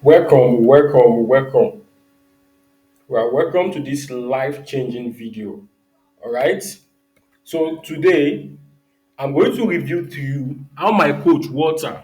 Welcome, welcome, welcome. Well, welcome to this life-changing video. All right. So today I'm going to review to you how my coach Walter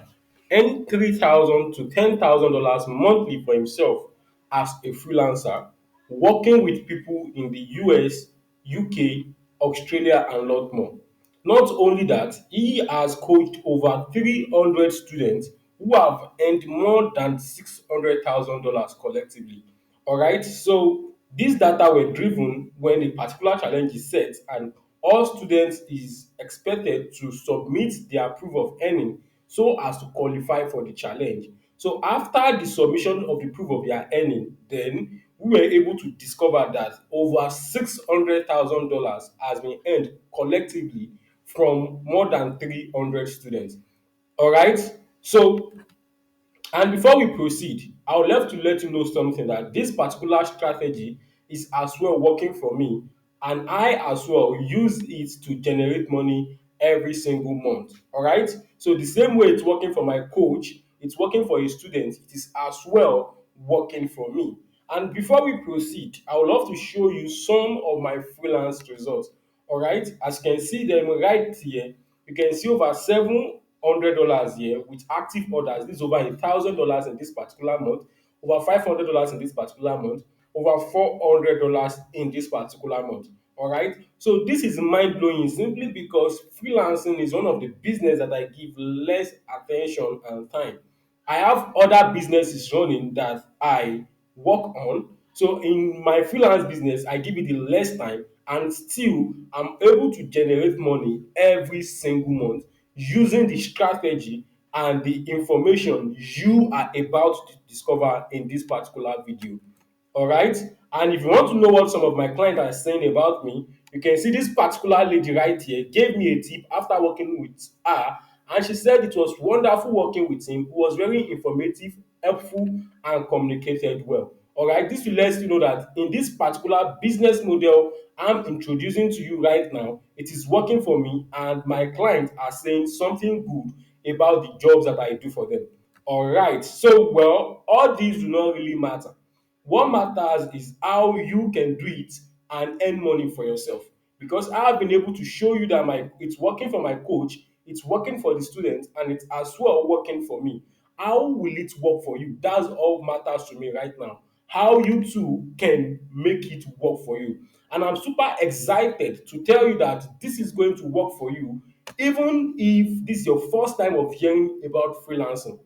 earned $3,000 to $10,000 monthly for himself as a freelancer, working with people in the US, UK, Australia, and lot more. Not only that, he has coached over 300 students who have earned more than $600,000 collectively. All right, so these data were driven when a particular challenge is set, and all students is expected to submit their proof of earning so as to qualify for the challenge. So after the submission of the proof of their earning, then we were able to discover that over $600,000 has been earned collectively from more than 300 students. All right, so and before we proceed, I would love to let you know something, that this particular strategy is as well working for me, and I as well use it to generate money every single month. All right. So the same way it's working for my coach, it's working for a student, it is as well working for me. And before we proceed, I would love to show you some of my freelance results. All right. As you can see them right here, you can see over $700 here with active orders. This is over $1,000 in this particular month, over $500 in this particular month, over $400 in this particular month. All right. So this is mind blowing simply because freelancing is one of the business that I give less attention and time. I have other businesses running that I work on. So in my freelance business, I give it the less time, and still I'm able to generate money every single month using the strategy and the information you are about to discover in this particular video. All right. And if you want to know what some of my clients are saying about me, you can see this particular lady right here gave me a tip after working with her. And she said it was wonderful working with him. He was very informative, helpful, and communicated well. All right. This will let you know that in this particular business model I'm introducing to you right now, it is working for me, and my clients are saying something good about the jobs that I do for them. All right. So, well, all these do not really matter. What matters is how you can do it and earn money for yourself. Because I have been able to show you that it's working for my coach, it's working for the students, and it's as well working for me. How will it work for you? That's all matters to me right now. How you too can make it work for you. And I'm super excited to tell you that this is going to work for you, even if this is your first time of hearing about freelancing.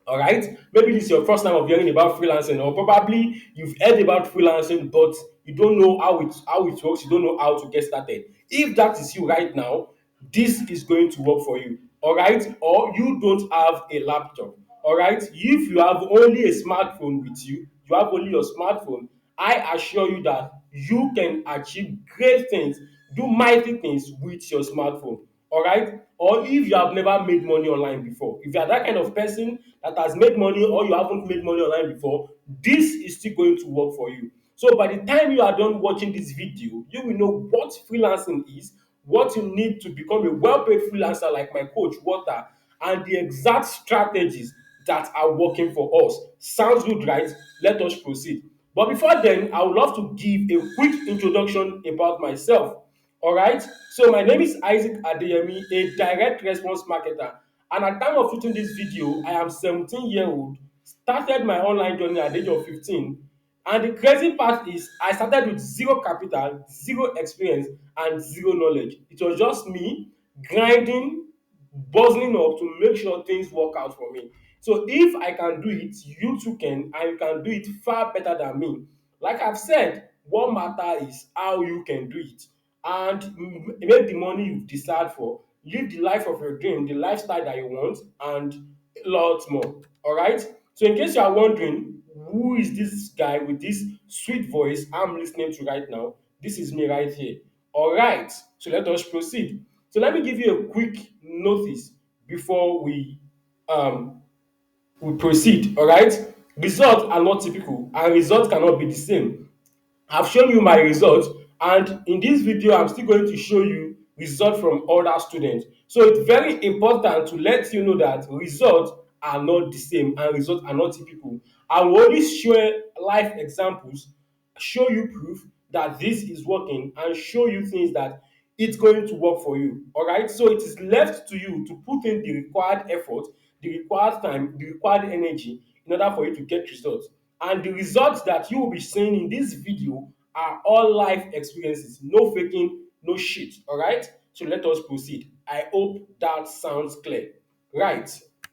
All right, maybe this is your first time of hearing about freelancing, or probably you've heard about freelancing but you don't know how it works, you don't know how to get started. If that is you right now, this is going to work for you. All right, or you don't have a laptop. All right, if you have only a smartphone with you, you have only your smartphone, I assure you that you can achieve great things, do mighty things with your smartphone. All right, or if you have never made money online before, if you are that kind of person that has made money, or you haven't made money online before, this is still going to work for you. So by the time you are done watching this video, you will know what freelancing is, what you need to become a well-paid freelancer like my coach Walter, and the exact strategies that are working for us. Sounds good, right? Let us proceed. But before then, I would love to give a quick introduction about myself. All right. So my name is Isaac Adeyemi, a direct response marketer. And at time of shooting this video, I am 17-year-old. Started my online journey at the age of 15. And the crazy part is I started with zero capital, zero experience, and zero knowledge. It was just me grinding, bustling up to make sure things work out for me. So if I can do it, you too can, and you can do it far better than me. Like I've said, what matter is how you can do it, and make the money you've desired for, live the life of your dream, the lifestyle that you want, and lots more. All right. So in case you are wondering who is this guy with this sweet voice I'm listening to right now, this is me right here. All right. So let us proceed. So let me give you a quick notice before um we proceed. All right. Results are not typical, and results cannot be the same. I've shown you my results, and in this video I'm still going to show you results from other students. So it's very important to let you know that results are not the same and results are not typical. I will only share life examples, show you proof that this is working, and show you things that it's going to work for you. All right, so it is left to you to put in the required effort, the required time, the required energy in order for you to get results. And the results that you will be seeing in this video are all life experiences, no faking, no shit. All right, so let us proceed. I hope that sounds clear. Right,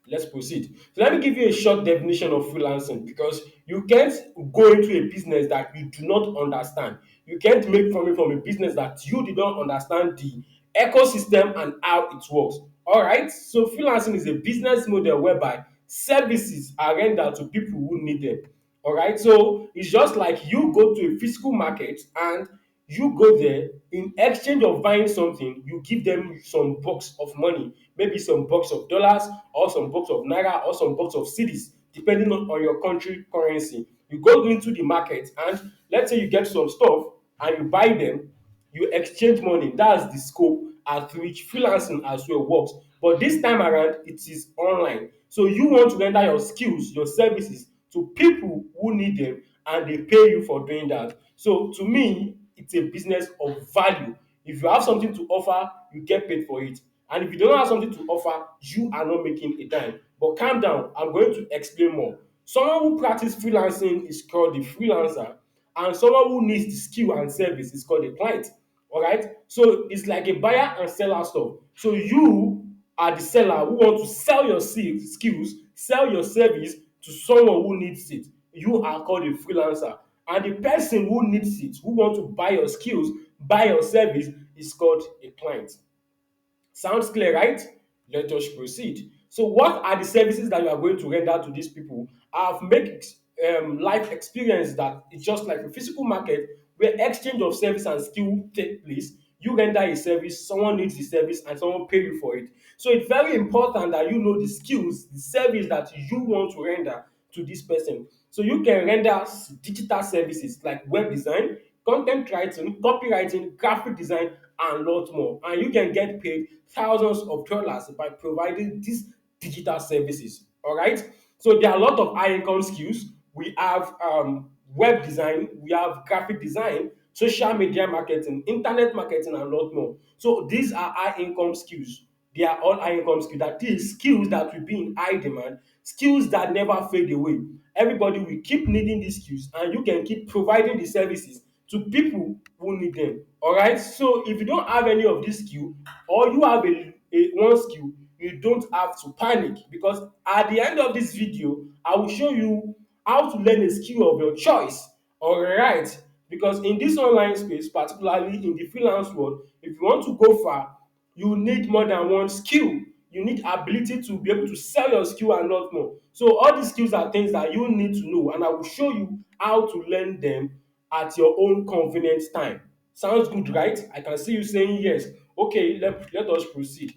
let's proceed. So let me give you a short definition of freelancing, because you can't go into a business that you do not understand. You can't make money from a business that you did not understand the ecosystem and how it works. All right, so freelancing is a business model whereby services are rendered to people who need them. All right, so it's just like you go to a physical market and you go there, in exchange of buying something you give them some box of money, maybe some box of dollars or some box of naira or some box of cedis, depending on your country currency. You go into the market and let's say you get some stuff and you buy them, you exchange money. That's the scope at which freelancing as well works. But this time around, it is online. So you want to render your skills, your services to people who need them, and they pay you for doing that. So to me, it's a business of value. If you have something to offer, you get paid for it. And if you don't have something to offer, you are not making a dime. But calm down, I'm going to explain more. Someone who practices freelancing is called the freelancer, and someone who needs the skill and service is called a client. All right, so it's like a buyer and seller stuff. So you are the seller who want to sell your skills, sell your service to someone who needs it. You are called a freelancer, and the person who needs it, who want to buy your skills, buy your service, is called a client. Sounds clear, right? Let us proceed. So, what are the services that you are going to render to these people? I've made life experience that it's just like a physical market where exchange of service and skill take place. You render a service, someone needs the service, and someone pay you for it. So, it's very important that you know the skills, the service that you want to render to this person. So, you can render digital services like web design, content writing, copywriting, graphic design, and lot more. And you can get paid thousands of dollars by providing these digital services. All right. So there are a lot of high income skills. We have web design, we have graphic design, social media marketing, internet marketing, and a lot more. So these are high income skills. They are all high income skills. That is skills that will be in high demand, skills that never fade away. Everybody will keep needing these skills, and you can keep providing the services to people who need them. All right. So if you don't have any of this skill, or you have a one skill, you don't have to panic, because at the end of this video I will show you how to learn a skill of your choice. All right, because in this online space, particularly in the freelance world, if you want to go far, you need more than one skill. You need ability to be able to sell your skill and lot more. So all these skills are things that you need to know, and I will show you how to learn them at your own convenient time. Sounds good, right? I can see you saying yes. Okay, let us proceed.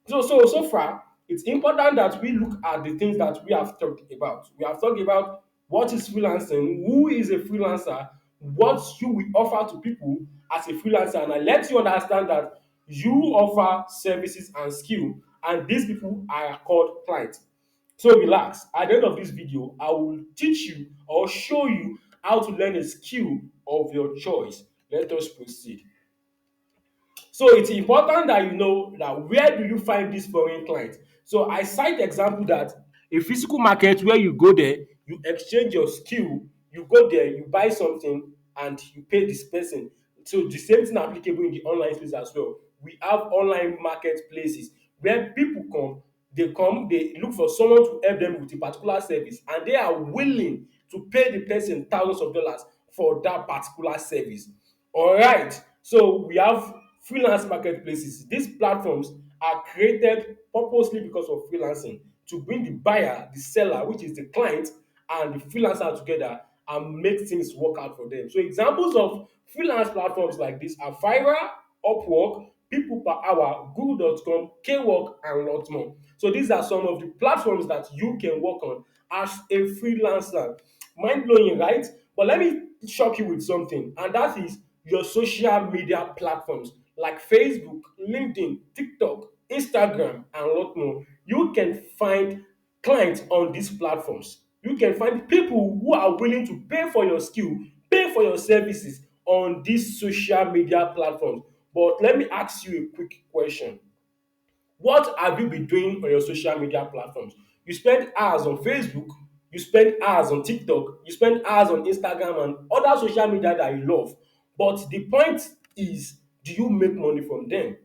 So far, it's important that we look at the things that we have talked about. We have talked about what is freelancing, who is a freelancer, what you will offer to people as a freelancer, and I let you understand that you offer services and skill, and these people are called clients. So relax. At the end of this video, I will teach you or show you how to learn a skill of your choice. Let us proceed. So it's important that you know that where do you find these foreign clients. So I cite example that a physical market where you go there, you exchange your skill, you go there, you buy something, and you pay this person. So the same thing applicable in the online space as well. We have online marketplaces where people come, they look for someone to help them with a particular service, and they are willing to pay the person thousands of dollars for that particular service. All right. So we have freelance marketplaces. These platforms are created purposely because of freelancing, to bring the buyer, the seller, which is the client, and the freelancer together and make things work out for them. So examples of freelance platforms like this are Fiverr, Upwork, People Per Hour, Google.com, Kwork, and lots more. So these are some of the platforms that you can work on as a freelancer. Mind blowing, right? But let me shock you with something, and that is your social media platforms like Facebook, LinkedIn, TikTok, Instagram, and a lot more. You can find clients on these platforms. You can find people who are willing to pay for your skill, pay for your services on these social media platforms. But let me ask you a quick question. What have you been doing on your social media platforms? You spend hours on Facebook, you spend hours on TikTok, you spend hours on Instagram and other social media that you love. But the point is, do you make money from them?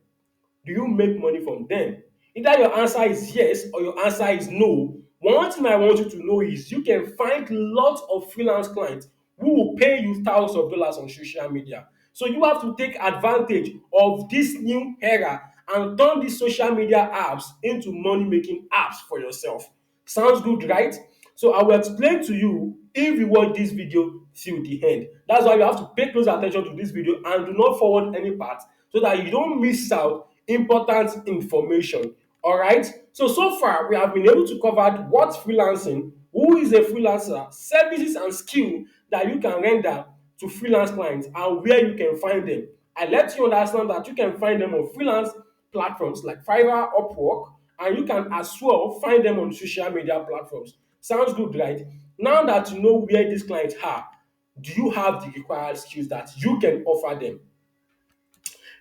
Do you make money from them? Either your answer is yes or your answer is no. One thing I want you to know is you can find lots of freelance clients who will pay you thousands of dollars on social media. So you have to take advantage of this new era and turn these social media apps into money making apps for yourself. Sounds good, right? So I will explain to you if you watch this video till the end. That's why you have to pay close attention to this video and do not forward any part so that you don't miss out important information. All right. So far we have been able to cover what freelancing, who is a freelancer, services and skill that you can render to freelance clients and where you can find them. I let you understand that you can find them on freelance platforms like Fiverr, Upwork, and you can as well find them on social media platforms. Sounds good, right? Now that you know where these clients are, do you have the required skills that you can offer them?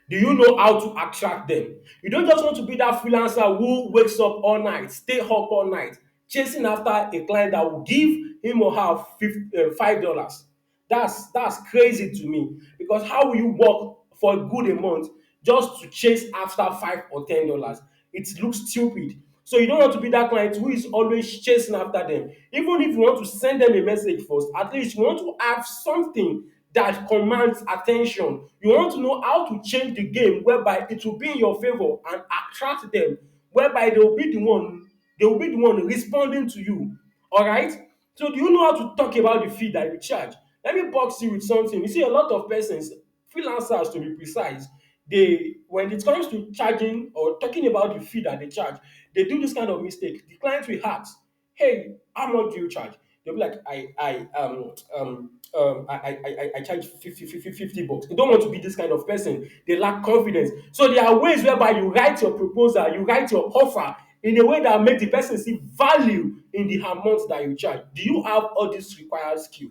Do you know how to attract them? You don't just want to be that freelancer who wakes up all night, stay up all night, chasing after a client that will give him or her $5. That's crazy to me, because how will you work for a good a month just to chase after $5 or $10? It looks stupid. So you don't want to be that client who is always chasing after them. Even if you want to send them a message first, at least you want to have something that commands attention. You want to know how to change the game whereby it will be in your favor and attract them, whereby they will be the one responding to you. All right. So do you know how to talk about the fee that you charge? Let me box you with something. You see, a lot of persons, freelancers to be precise, they when it comes to charging or talking about the fee that they charge, they do this kind of mistake. The client will ask, "Hey, how much do you charge?" They'll be like, I charge 50 bucks. They don't want to be this kind of person. They lack confidence. So there are ways whereby you write your proposal, you write your offer in a way that make the person see value in the amount that you charge. Do you have all this required skill?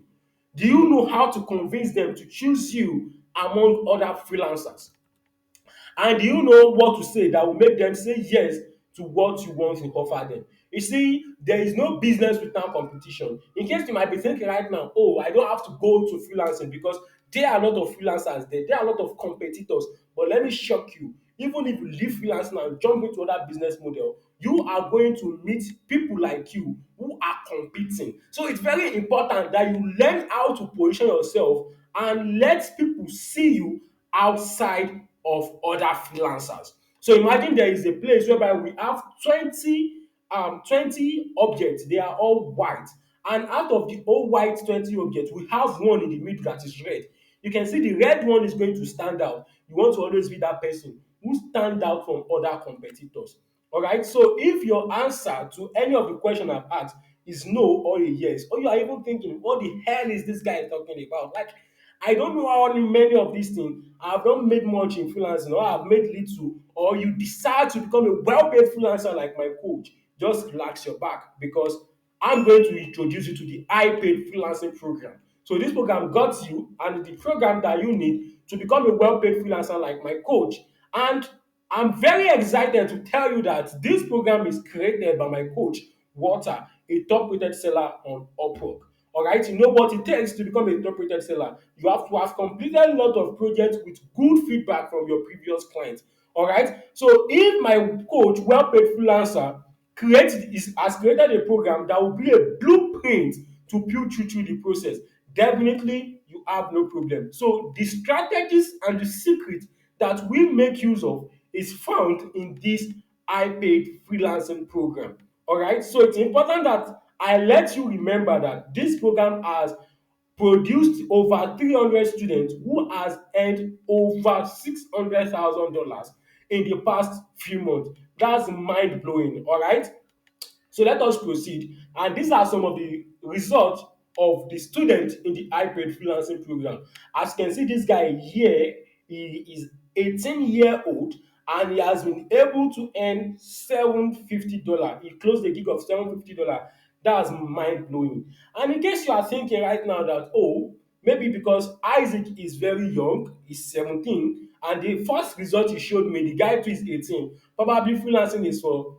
Do you know how to convince them to choose you among other freelancers? And do you know what to say that will make them say yes to what you want to offer them? You see, there is no business without competition. In case you might be thinking right now, oh, I don't have to go to freelancing because there are a lot of freelancers there, there are a lot of competitors. But let me shock you, even if you leave freelance now and jump into other business model, you are going to meet people like you who are competing. So it's very important that you learn how to position yourself and let people see you outside of other freelancers. So imagine there is a place whereby we have 20 objects, they are all white. And out of the all white 20 objects, we have one in the middle that is red. You can see the red one is going to stand out. You want to always be that person who stand out from other competitors. All right. So if your answer to any of the question I've asked is no or a yes, or you are even thinking, what the hell is this guy talking about? Like, I don't know how many of these things I have not made much in freelancing, or I have made little, or you decide to become a well-paid freelancer like my coach. Just relax your back, because I'm going to introduce you to the high-paid freelancing program. So this program got you and the program that you need to become a well-paid freelancer like my coach. And I'm very excited to tell you that this program is created by my coach, Walter, a top-rated seller on Upwork. All right, you know what it takes to become a top-rated seller. You have to have completed a lot of projects with good feedback from your previous clients. All right, so if my coach, well-paid freelancer, has created a program that will be a blueprint to build you through the process, definitely you have no problem. So the strategies and the secret that we make use of is found in this high paid freelancing program. All right, so it's important that I let you remember that this program has produced over 300 students who has earned over $600,000 in the past few months. That's mind blowing. All right, so let us proceed. And these are some of the results of the student in the high paid freelancing program. As you can see, this guy here, he is 18-year-old, and he has been able to earn $750. He closed the gig of $750. That's mind blowing. And in case you are thinking right now that, oh, maybe because Isaac is very young, he's 17, and the first result he showed me, the guy too is 18, probably freelancing is for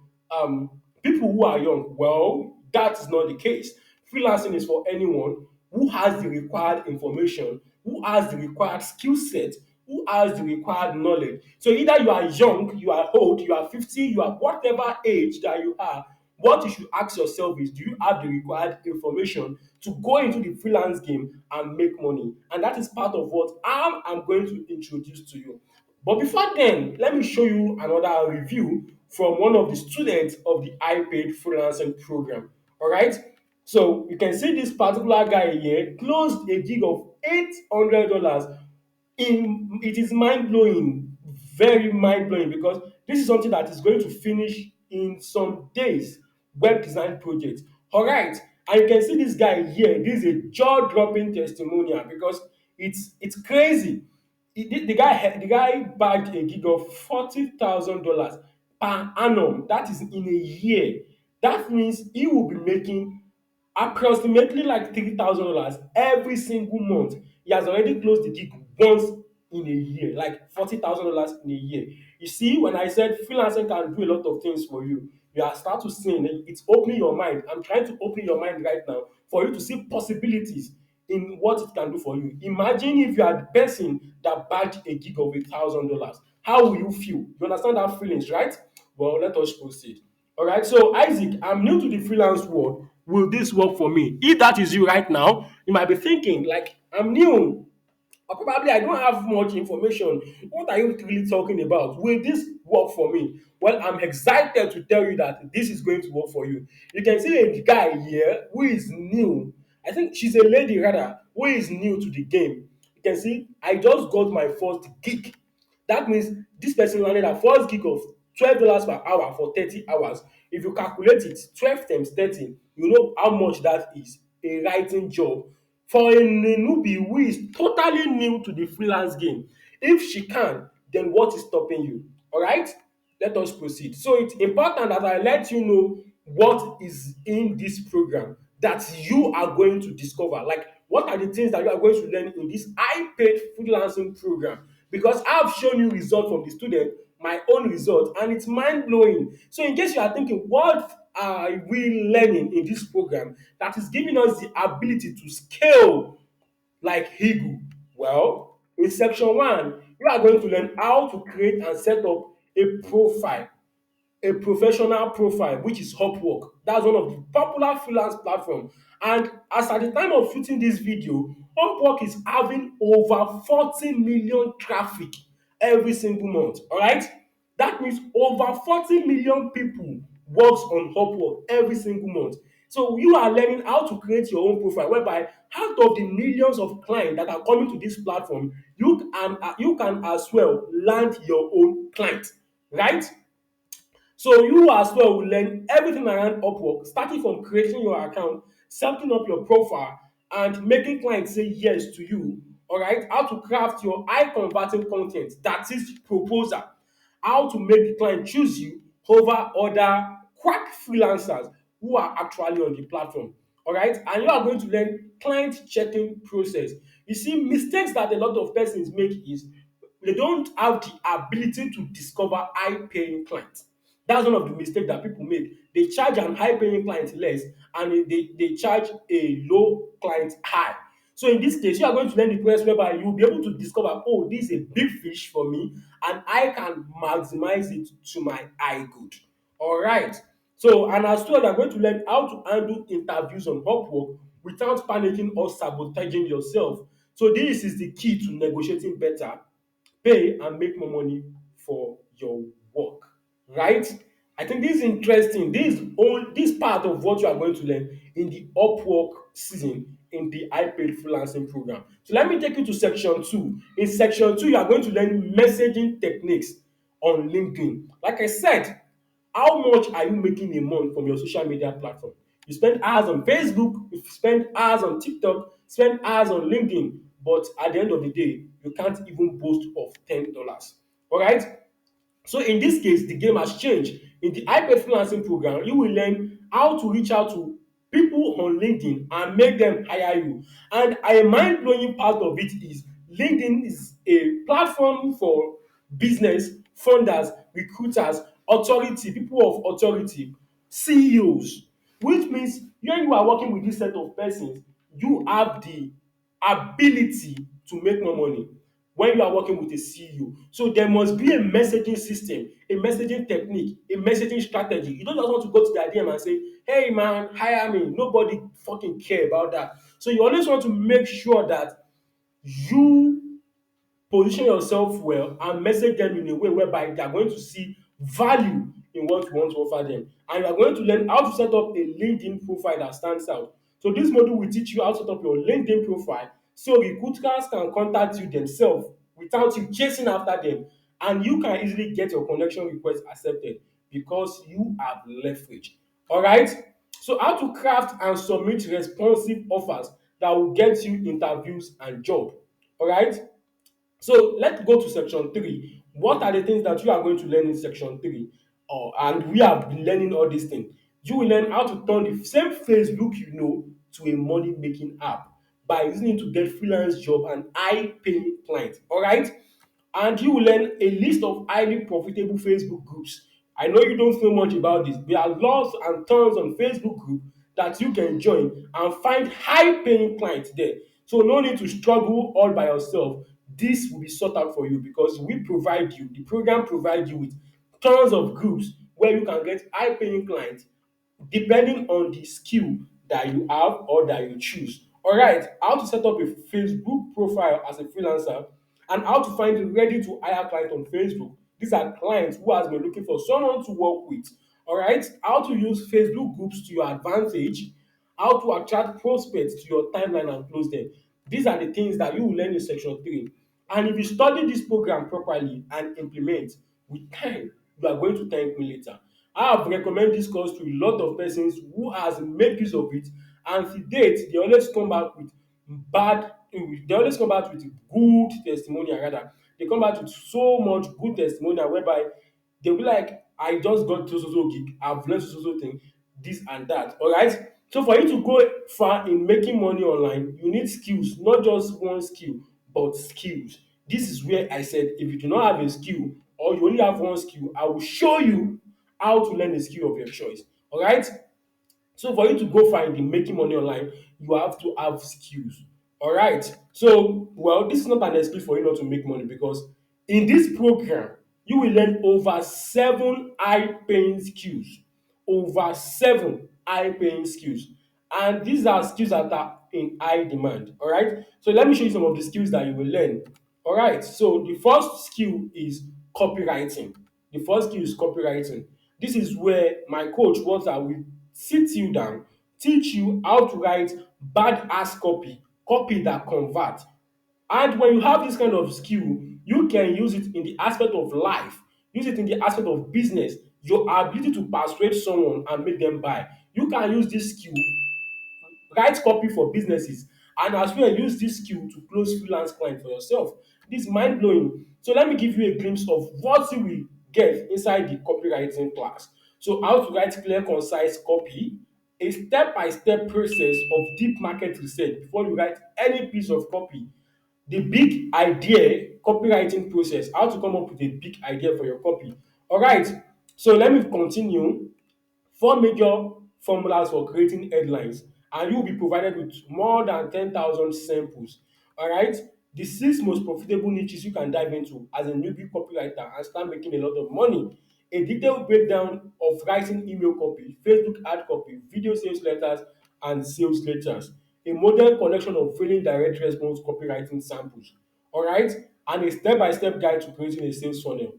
people who are young. Well, that is not the case. Freelancing is for anyone who has the required information, who has the required skill set, who has the required knowledge. So either you are young, you are old, you are 50, you are whatever age that you are, what you should ask yourself is, do you have the required information to go into the freelance game and make money? And that is part of what I'm going to introduce to you. But before then, let me show you another review from one of the students of the I paid freelancing program. All right. So you can see this particular guy here closed a gig of $800. It is mind blowing, very mind blowing, because this is something that is going to finish in some days. Web design project. All right. And you can see this guy here. This is a jaw dropping testimonial because it's crazy. The guy bagged a gig of $40,000 per annum. That is in a year. That means he will be making approximately like $3,000 every single month. He has already closed the gig once in a year, like $40,000 in a year. You see, when I said freelancing can do a lot of things for you, you are start to see it's opening your mind. I'm trying to open your mind right now for you to see possibilities in what it can do for you. Imagine if you are the person that bagged a gig of $1,000. How will you feel? You understand that feelings, right? Well, let us proceed. All right. So, Isaac, I'm new to the freelance world. Will this work for me? If that is you right now, you might be thinking, like, I'm new, or probably I don't have much information. What are you really talking about? Will this work for me? Well, I'm excited to tell you that this is going to work for you. You can see a guy here who is new. I think she's a lady rather, who is new to the game. You can see I just got my first gig. That means this person landed a first gig of $12 per hour for 30 hours. If you calculate it, 12 times 30, you know how much that is. A writing job for a newbie who is totally new to the freelance game. If she can, then what is stopping you? All right, let us proceed. So it's important that I let you know what is in this program that you are going to discover. Like, what are the things that you are going to learn in this I paid freelancing program? Because I've shown you results from the student, my own result, and it's mind blowing. So, in case you are thinking, what are we learning in this program that is giving us the ability to scale like eagle? Well, in section one, you are going to learn how to create and set up a profile, a professional profile, which is Hopework. That's one of the popular freelance platforms. And as at the time of shooting this video, Upwork is having over 40 million traffic every single month. All right, that means over 40 million people works on Upwork every single month. So you are learning how to create your own profile, whereby out of the millions of clients that are coming to this platform, you can as well land your own client, right? So you as well will learn everything around Upwork, starting from creating your account, setting up your profile, and making clients say yes to you. All right, how to craft your high converting content, that is proposal, how to make the client choose you over other quack freelancers who are actually on the platform. All right, and you are going to learn client checking process. You see, mistakes that a lot of persons make is they don't have the ability to discover high paying clients. That's one of the mistakes that people make. They charge an high paying client less, and they charge a low client high. So in this case, you are going to learn the process whereby you will be able to discover, oh, this is a big fish for me, and I can maximize it to my eye good. All right. So, and as well, you are going to learn how to handle interviews on Upwork without panicking or sabotaging yourself. So this is the key to negotiating better, pay, and make more money for your work, right? I think this is interesting. This part of what you are going to learn in the Upwork season in the I paid freelancing program. So let me take you to section two. In section two, you are going to learn messaging techniques on LinkedIn. Like I said, how much are you making a month from your social media platform? You spend hours on Facebook, you spend hours on TikTok, spend hours on LinkedIn, but at the end of the day, you can't even boast of $10. All right? So in this case, the game has changed. In the high paid freelancing program, you will learn how to reach out to people on LinkedIn and make them hire you. And a mind blowing part of it is LinkedIn is a platform for business funders, recruiters, authority, people of authority, CEOs, which means when you are working with this set of persons, you have the ability to make more money when you are working with a CEO. So there must be a messaging system, a messaging technique, a messaging strategy. You don't just want to go to their DM and say, hey man, hire me. Nobody fucking care about that. So you always want to make sure that you position yourself well and message them in a way whereby they are going to see value in what you want to offer them. And you are going to learn how to set up a LinkedIn profile that stands out. So this module will teach you how to set up your LinkedIn profile so recruiters can contact you themselves without you chasing after them. And you can easily get your connection request accepted because you have leverage. All right. So how to craft and submit responsive offers that will get you interviews and job. All right. So let's go to section 3. What are the things that you are going to learn in section 3? And we have been learning all these things. You will learn how to turn the same Facebook you know to a money making app by using it to get freelance job and high paying clients. All right. And you will learn a list of highly profitable Facebook groups. I know you don't know much about this. There are lots and tons on Facebook group that you can join and find high paying clients there. So no need to struggle all by yourself. This will be sought out for you because we provide you, the program provides you with tons of groups where you can get high paying clients depending on the skill that you have or that you choose. All right, how to set up a Facebook profile as a freelancer and how to find ready to hire clients on Facebook. These are clients who has been looking for someone to work with. All right, how to use Facebook groups to your advantage, how to attract prospects to your timeline and close them. These are the things that you will learn in section 3. And if you study this program properly and implement with time, you are going to thank me later. I have recommended this course to a lot of persons who has made use of it, and to date, they always come back with bad, they always come back with good testimonial rather. They come back with so much good testimonial whereby they'll be like, I just got so gig, I've learned so thing, this and that. All right. So for you to go far in making money online, you need skills, not just one skill, but skills. This is where I said, if you do not have a skill or you only have one skill, I will show you how to learn a skill of your choice. All right. So for you to go far in making money online, you have to have skills. All right. So, well, this is not an excuse for you not to make money because in this program, you will learn over 7 high-paying skills. Over 7 high-paying skills. And these are skills that are in high demand. All right. So let me show you some of the skills that you will learn. All right. So the first skill is copywriting. The first skill is copywriting. This is where my coach Walter will sit you down, teach you how to write bad ass copy, copy that convert. And when you have this kind of skill, you can use it in the aspect of life, use it in the aspect of business, your ability to persuade someone and make them buy. You can use this skill, write copy for businesses, and as well use this skill to close freelance client for yourself. This is mind blowing. So let me give you a glimpse of what you will get inside the copywriting class. So how to write clear, concise copy, a step-by-step process of deep market research before you write any piece of copy, the big idea copywriting process, how to come up with a big idea for your copy. All right, so let me continue. 4 major formulas for creating headlines, and you will be provided with more than 10,000 samples. All right. The 6 most profitable niches you can dive into as a newbie copywriter and start making a lot of money. A detailed breakdown of writing email copy, Facebook ad copy, video sales letters, and sales letters. A modern collection of failing direct response copywriting samples. All right. And a step-by-step guide to creating a sales funnel.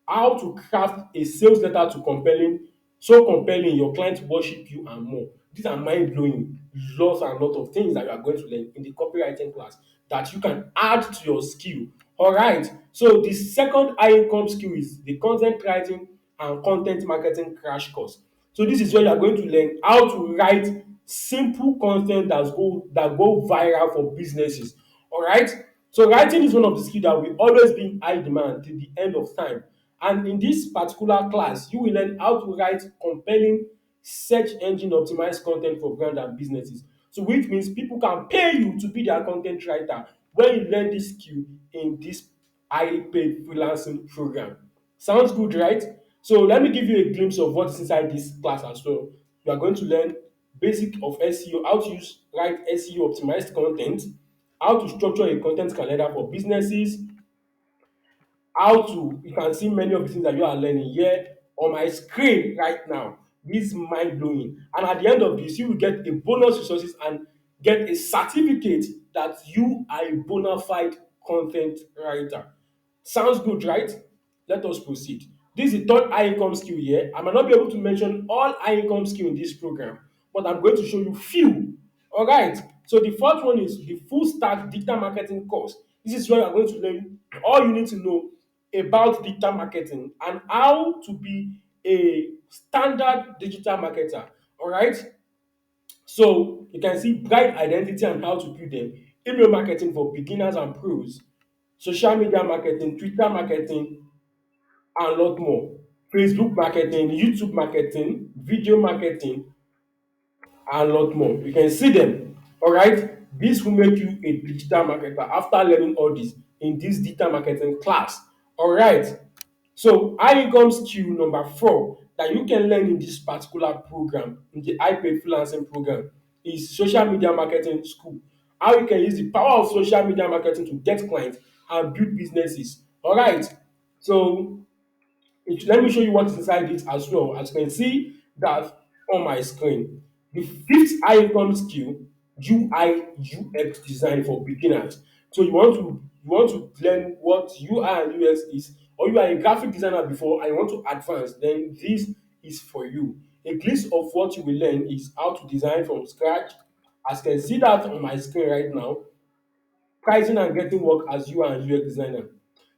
How to craft a sales letter to compelling, so compelling your client worship you and more. These are mind blowing, lots and lot of things that you are going to learn in the copywriting class that you can add to your skill. All right. So the second high income skill is the content writing and content marketing crash course. So this is where you are going to learn how to write simple content that go viral for businesses. All right. So writing is one of the skills that will always be in high demand till the end of time. And in this particular class, you will learn how to write compelling search engine optimized content for brands and businesses. So which means people can pay you to be their content writer when you learn this skill in this high paid freelancing program. Sounds good, right? So let me give you a glimpse of what is inside this class as well. You are going to learn basic of SEO, how to use write SEO optimized content, how to structure a content calendar for businesses, how to you can see many of the things that you are learning here on my screen right now. This is mind blowing, and at the end of this you will get a bonus resources and get a certificate that you are a bona fide content writer. Sounds good, right? Let us proceed. This is the third high income skill here. I might not be able to mention all high income skill in this program, but I'm going to show you few. All right. So the fourth one is the full stack digital marketing course. This is where you are going to learn all you need to know about digital marketing and how to be a standard digital marketer. All right. So you can see brand identity and how to build them, email marketing for beginners and pros, social media marketing, Twitter marketing, and lot more. Facebook marketing, YouTube marketing, video marketing, and lot more. You can see them. All right. This will make you a digital marketer after learning all this in this digital marketing class. All right. So high income skill number four that you can learn in this particular program, in the high paid freelancing program, is social media marketing school. How you can use the power of social media marketing to get clients and build businesses. All right. So let me show you what is inside it as well. As you can see that on my screen. The fifth high income skill, UI UX design for beginners. So you want to learn what UI and UX is, or you are a graphic designer before and you want to advance, then this is for you. A glimpse of what you will learn is how to design from scratch. As you can see that on my screen right now, pricing and getting work as UI and UX designer.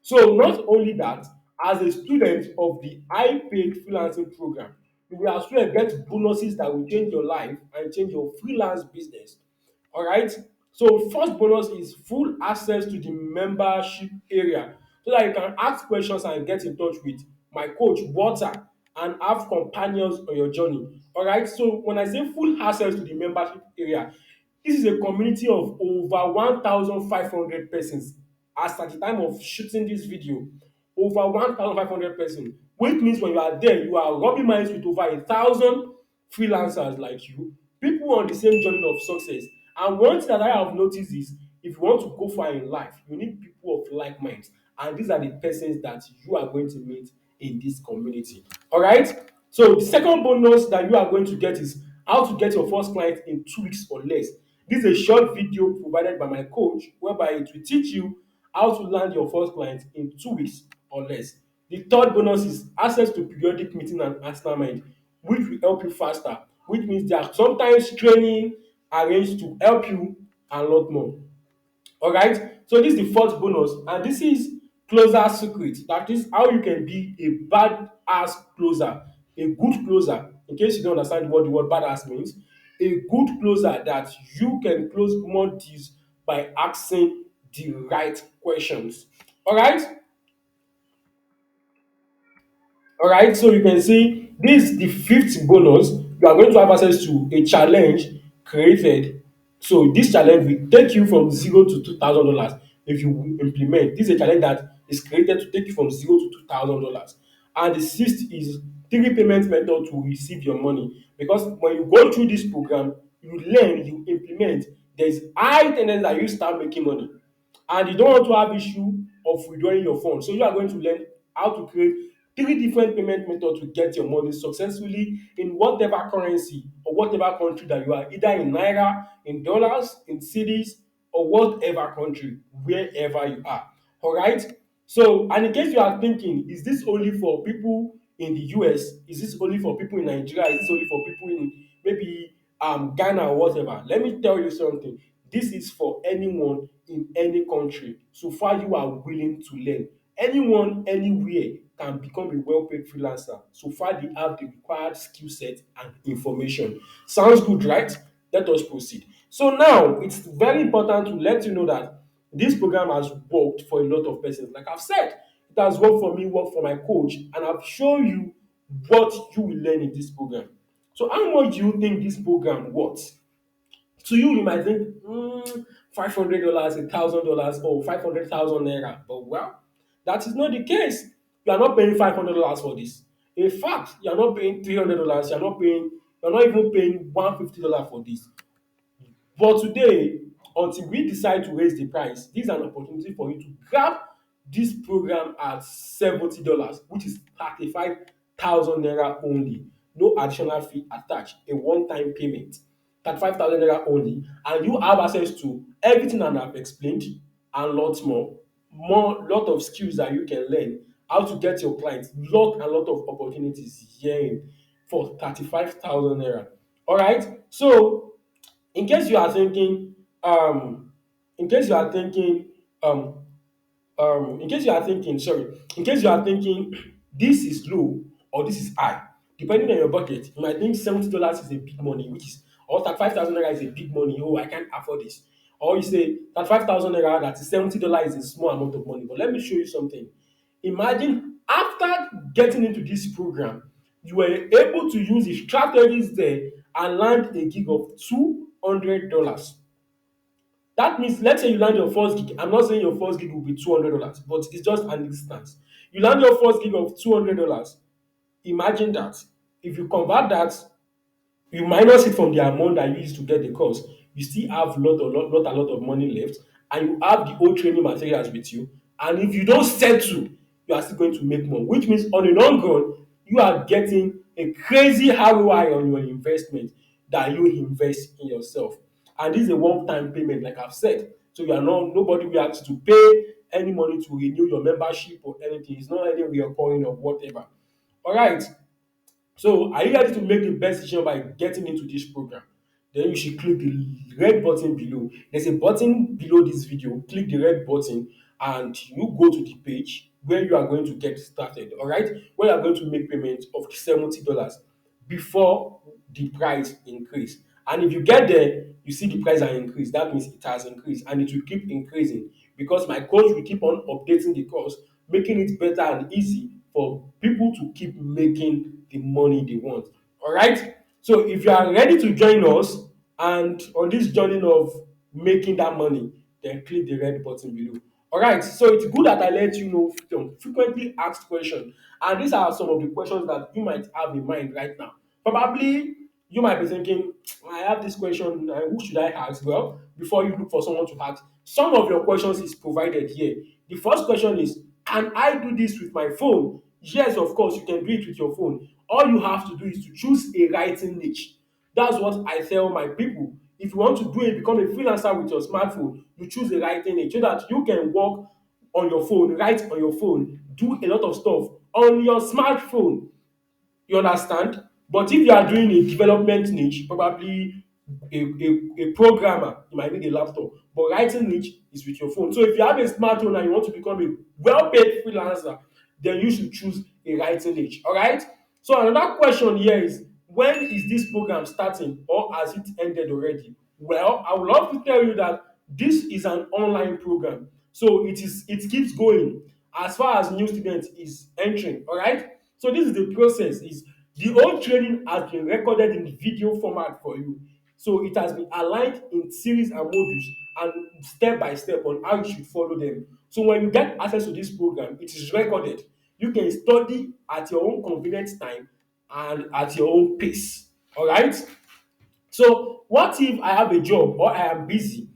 So not only that, as a student of the high paid freelancing program, you will as well get bonuses that will change your life and change your freelance business. All right. So first bonus is full access to the membership area so that you can ask questions and get in touch with my coach Walter and have companions on your journey. All right. So when I say full access to the membership area, this is a community of over 1,500 persons as at the time of shooting this video. Over 1,500 persons, which means when you are there, you are rubbing minds with over 1,000 freelancers like you, people on the same journey of success. And one thing that I have noticed is if you want to go far in life, you need people of like minds. And these are the persons that you are going to meet in this community. All right. So the second bonus that you are going to get is how to get your first client in 2 weeks or less. This is a short video provided by my coach whereby it will teach you how to land your first client in 2 weeks or less. The third bonus is access to periodic meeting and mastermind, which will help you faster, which means there are sometimes training arranged to help you and lot more. All right. So this is the fourth bonus, and this is closer secret. That is how you can be a bad ass closer, a good closer. In case you don't understand what the word bad ass means, a good closer that you can close more deals by asking the right questions. All right. All right, so you can see this is the fifth bonus. You are going to have access to a challenge created. So this challenge will take you from zero to $2,000 if you implement. This is a challenge that is created to take you from zero to $2,000. And the sixth is three payment method to receive your money. Because when you go through this program, you learn, you implement. There's high tendency that you start making money, and you don't want to have issue of withdrawing your funds. So you are going to learn how to create three different payment methods to get your money successfully in whatever currency or whatever country that you are, either in naira, in dollars, in cedis, or whatever country, wherever you are. All right. So, and in case you are thinking, is this only for people in the US? Is this only for people in Nigeria? Is this only for people in maybe Ghana or whatever? Let me tell you something. This is for anyone in any country. So far, you are willing to learn. Anyone, anywhere can become a well-paid freelancer. So far, they have the required skill set and information. Sounds good, right? Let us proceed. So now, it's very important to let you know that this program has worked for a lot of persons. Like I've said, that has worked for me work for my coach, and I've shown you what you will learn in this program. So how much do you think this program worth? To you, you might think $500, $1,000, or 500,000 naira. But well, that is not the case. You are not paying $500 for this. In fact, you are not paying $300. You are not even paying $150 for this. But today, until we decide to raise the price, this is an opportunity for you to grab this program at $70, which is 35,000 naira only. No additional fee attached, a one-time payment. 35,000 naira only, and you have access to everything that I've explained and lots more. Lot of skills that you can learn, how to get your clients, lot and lot of opportunities here for 35,000 naira. All right. So in case you are thinking, in case you are thinking, um, in case you are thinking this is low or this is high, depending on your budget, you might think $70 is a big money, which is, or 35,000 naira is a big money. Oh, I can't afford this. Or you say 35,000 naira, that is $70 is a small amount of money. But let me show you something. Imagine after getting into this program, you were able to use the strategies there and land a gig of $200. That means, let's say you land your first gig. I'm not saying your first gig will be $200, but it's just an instance. You land your first gig of $200. Imagine that. If you convert that, you minus it from the amount that you used to get the course, you still have lot a lot of money left, and you have the whole training materials with you. And if you don't settle, you are still going to make more, which means on the long run, you are getting a crazy ROI on your investment that you invest in yourself. And this is a one-time payment, like I've said. So you are not nobody will have to pay any money to renew your membership or anything. It's not any recurring or whatever. All right. So are you ready to make the best decision by getting into this program? Then you should click the red button below. There's a button below this video. Click the red button and you go to the page where you are going to get started. All right, where you are going to make payment of $70 before the price increase. And if you get there, you see the price has increased. That means it has increased and it will keep increasing because my coach will keep on updating the course, making it better and easy for people to keep making the money they want. All right. So if you are ready to join us and on this journey of making that money, then click the red button below. All right. So it's good that I let you know some frequently asked questions, and these are some of the questions that you might have in mind right now. Probably you might be thinking, I have this question, who should I ask? Well, before you look for someone to ask, some of your questions is provided here. The first question is, can I do this with my phone? Yes, of course, you can do it with your phone. All you have to do is to choose a writing niche. That's what I tell my people. If you want to do it, become a freelancer with your smartphone, you choose a writing niche so that you can work on your phone, write on your phone, do a lot of stuff on your smartphone. You understand? But if you are doing a development niche, probably a programmer, you might need a laptop. But writing niche is with your phone. So if you have a smartphone and you want to become a well-paid freelancer, then you should choose a writing niche. All right? So another question here is, when is this program starting or has it ended already? Well, I would love to tell you that this is an online program. So it keeps going as far as new students is entering. All right? So this is the process. Is the whole training has been recorded in video format for you. So it has been aligned in series and modules and step by step on how you should follow them. So when you get access to this program, it is recorded. You can study at your own convenient time and at your own pace. All right. So what if I have a job or I am busy?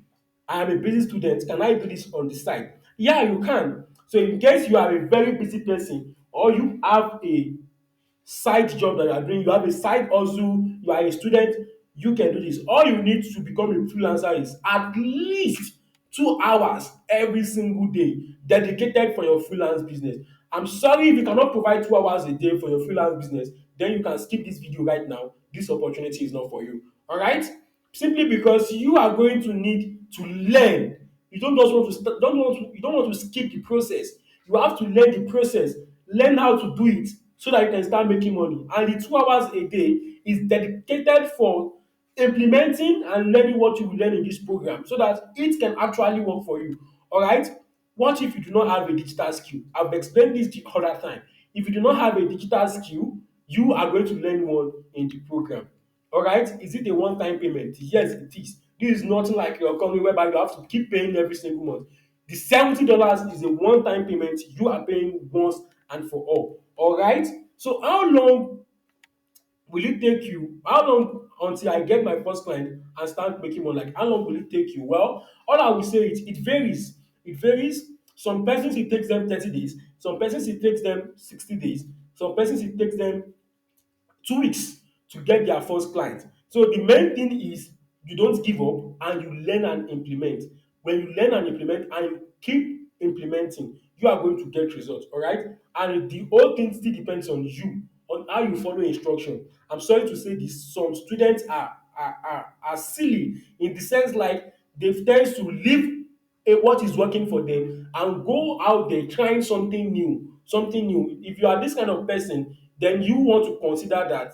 I am a busy student. Can I do this on the side? Yeah, you can. So in case you are a very busy person or you have a side job that you are doing, you have a side hustle, you are a student, you can do this. All you need to become a freelancer is at least 2 hours every single day dedicated for your freelance business. I'm sorry if you cannot provide 2 hours a day for your freelance business, then you can skip this video right now. This opportunity is not for you. All right? Simply because you are going to need to learn. You don't just want to you don't want to skip the process. You have to learn the process, learn how to do it so that you can start making money. And the 2 hours a day is dedicated for implementing and learning what you will learn in this program so that it can actually work for you. All right. What if you do not have a digital skill? I've explained this the other time. If you do not have a digital skill, you are going to learn one in the program. All right? Is it a one-time payment? Yes, it is. This is nothing like your company whereby you have to keep paying every single month. The $70 is a one-time payment you are paying once and for all. All right? So how long will it take you? How long until I get my first client and start making money? Like how long will it take you? Well, all I will say is it varies. It varies. Some persons it takes them 30 days, some persons it takes them 60 days, some persons it takes them 2 weeks to get their first client. So the main thing is you don't give up and you learn and implement. When you learn and implement and you keep implementing, you are going to get results. All right. And the whole thing still depends on you, on how you follow instruction. I'm sorry to say this, some students are silly in the sense like they tend to leave what is working for them and go out there trying something new, something new. If you are this kind of person, then you want to consider that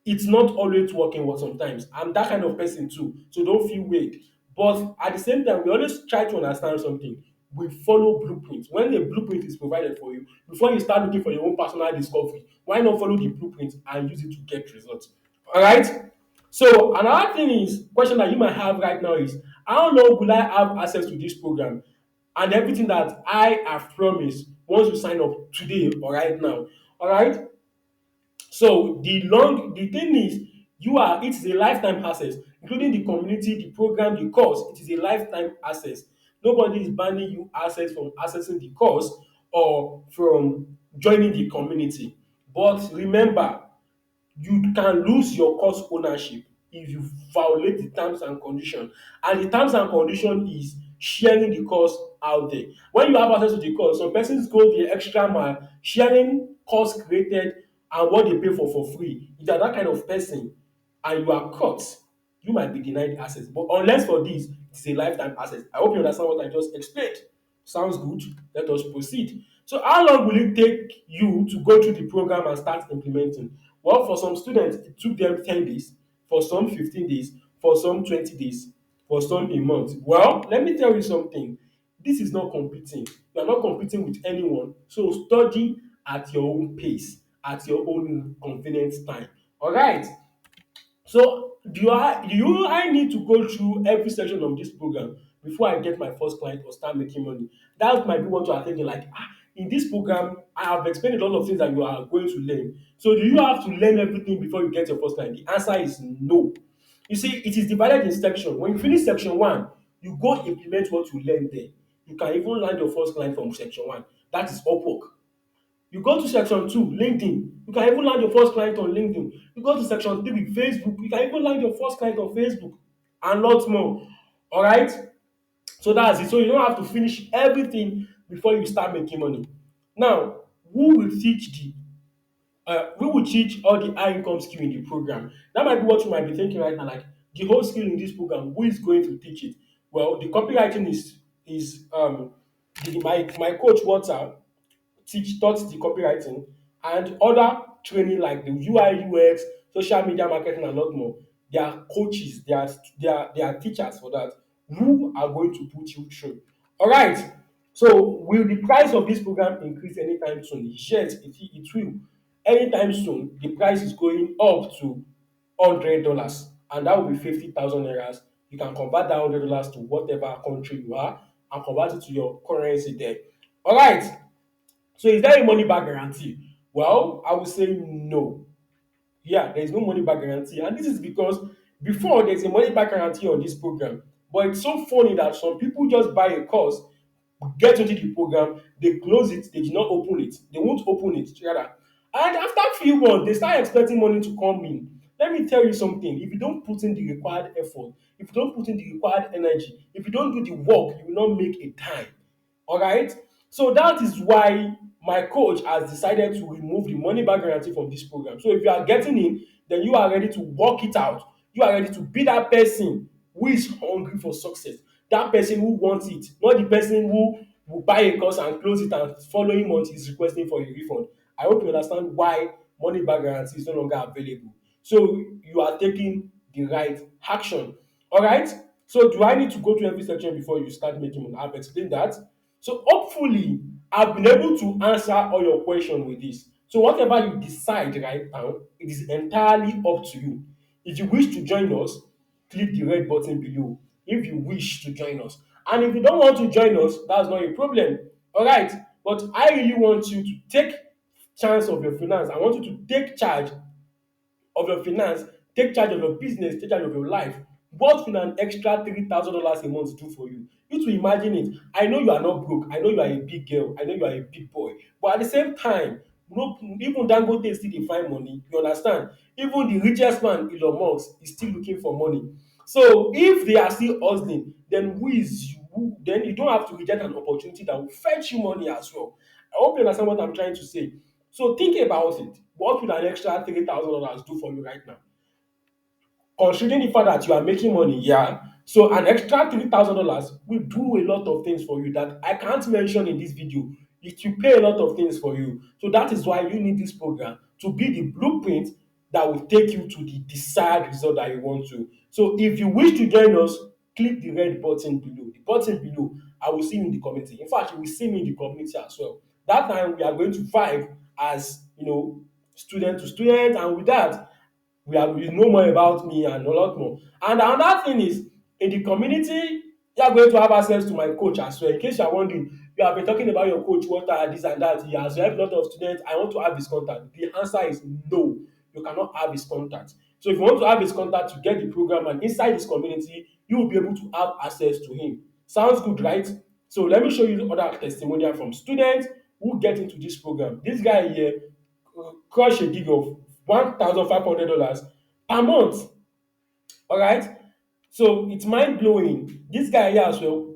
it's not always working well sometimes. I'm that kind of person too, so don't feel weird. But at the same time, we always try to understand something. We follow blueprints. When a blueprint is provided for you, before you start looking for your own personal discovery, why not follow the blueprint and use it to get results? All right. So another thing is question that you might have right now is how long will I have access to this program and everything that I have promised once you sign up today or right now. All right. So the thing is it is a lifetime access, including the community, the program, the course. It is a lifetime access. Nobody is banning you access from accessing the course or from joining the community. But remember, you can lose your course ownership if you violate the terms and condition, and the terms and condition is sharing the course out there. When you have access to the course, some persons go the extra mile sharing course created and what they pay for free. If you are that kind of person and you are caught, you might be denied access. But unless for this, it is a lifetime access. I hope you understand what I just explained. Sounds good. Let us proceed. So how long will it take you to go through the program and start implementing? Well, for some students, it took them 10 days, for some 15 days, for some 20 days, for some a month. Well, let me tell you something. This is not competing. You are not competing with anyone. So study at your own pace, at your own convenient time. All right. So I need to go through every section of this program before I get my first client or start making money? That might be what you are thinking, like, in this program, I have explained a lot of things that you are going to learn. So do you have to learn everything before you get your first client? The answer is no. You see, it is divided in section. When you finish section one, you go implement what you learn there. You can even land your first client from section one. That is Upwork. You go to section two, LinkedIn. You can even land your first client on LinkedIn. You go to section three, Facebook. You can even land your first client on Facebook and lots more. All right. So that's it. So you don't have to finish everything before you start making money. Now, who will teach the we will teach all the high income skill in the program? That might be what you might be thinking right now, like the whole skill in this program, who is going to teach it? Well, the copywriting is my coach Walter taught the copywriting and other training like the UI UX, social media marketing and a lot more. They are coaches, they are teachers for that who are going to put you through. All right. So will the price of this program increase anytime soon? Yes, it will. Anytime soon, the price is going up to $100, and that will be 50,000 naira. You can convert that $100 to whatever country you are and convert it to your currency there. All right. So is there a money back guarantee? Well, I would say no. Yeah, there is no money back guarantee. And this is because before there's a money back guarantee on this program. But it's so funny that some people just buy a course, get into the program, they close it, they did not open it. They won't open it rather. And after a few months, they start expecting money to come in. Let me tell you something. If you don't put in the required effort, if you don't put in the required energy, if you don't do the work, you will not make a dime. All right. So that is why my coach has decided to remove the money back guarantee from this program. So if you are getting in, then you are ready to work it out. You are ready to be that person who is hungry for success. That person who wants it, not the person who will buy a course and close it and following month is requesting for a refund. I hope you understand why money back guarantee is no longer available. So you are taking the right action. All right. So do I need to go to every section before you start making money? I've explained that. So hopefully I've been able to answer all your question with this. So whatever you decide right now, it is entirely up to you. If you wish to join us, click the red button below if you wish to join us. And if you don't want to join us, that's not a problem. Alright, but I really want you to take chance of your finance. I want you to take charge of your finance, take charge of your business, take charge of your life. What will an extra $3,000 a month do for you? You to imagine it. I know you are not broke. I know you are a big girl. I know you are a big boy. But at the same time, no, even Dangote still dey find money. You understand? Even the richest man, Elon Musk, is still looking for money. So if they are still hustling, then who is you? Then you don't have to reject an opportunity that will fetch you money as well. I hope you understand what I'm trying to say. So think about it. What would an extra $3,000 do for you right now? Considering the fact that you are making money, yeah. So an extra $3,000 will do a lot of things for you that I can't mention in this video. It will pay a lot of things for you. So that is why you need this program to be the blueprint that will take you to the desired result that you want to. So if you wish to join us, click the red button below. The button below, I will see you in the community. In fact, you will see me in the community as well. That time we are going to vibe as student to student, and with that you know more about me and a lot more. And another thing is, in the community, you are going to have access to my coach as well. In case you are wondering, you have been talking about your coach, what are this and that, he has helped a lot of students, I want to have his contact. The answer is no, you cannot have his contact. So if you want to have his contact to get the program and inside this community, you will be able to have access to him. Sounds good, right? So let me show you other testimonial from students who get into this program. This guy here crush a gig of $1,500 per month. Alright, so it's mind blowing. This guy here as well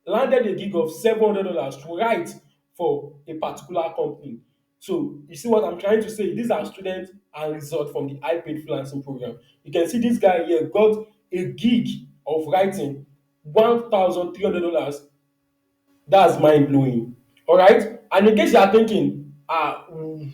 landed a gig of $700 to write for a particular company. So you see what I'm trying to say? These are students and result from the high paid freelancing program. You can see this guy here got a gig of writing $1,300. That's mind blowing. All right. And in case you are thinking,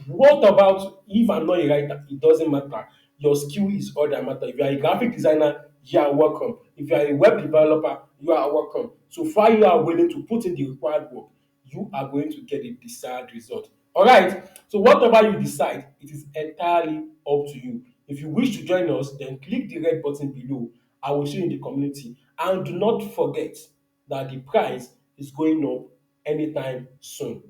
what about if I'm not a writer? It doesn't matter. Your skill is all that matter. If you are a graphic designer, you are welcome. If you are a web developer, you are welcome. So far you are willing to put in the required work, you are going to get a desired result. All right. So whatever you decide, it is entirely up to you. If you wish to join us, then click the red button below. I will see you in the community. And do not forget that the price is going up anytime soon.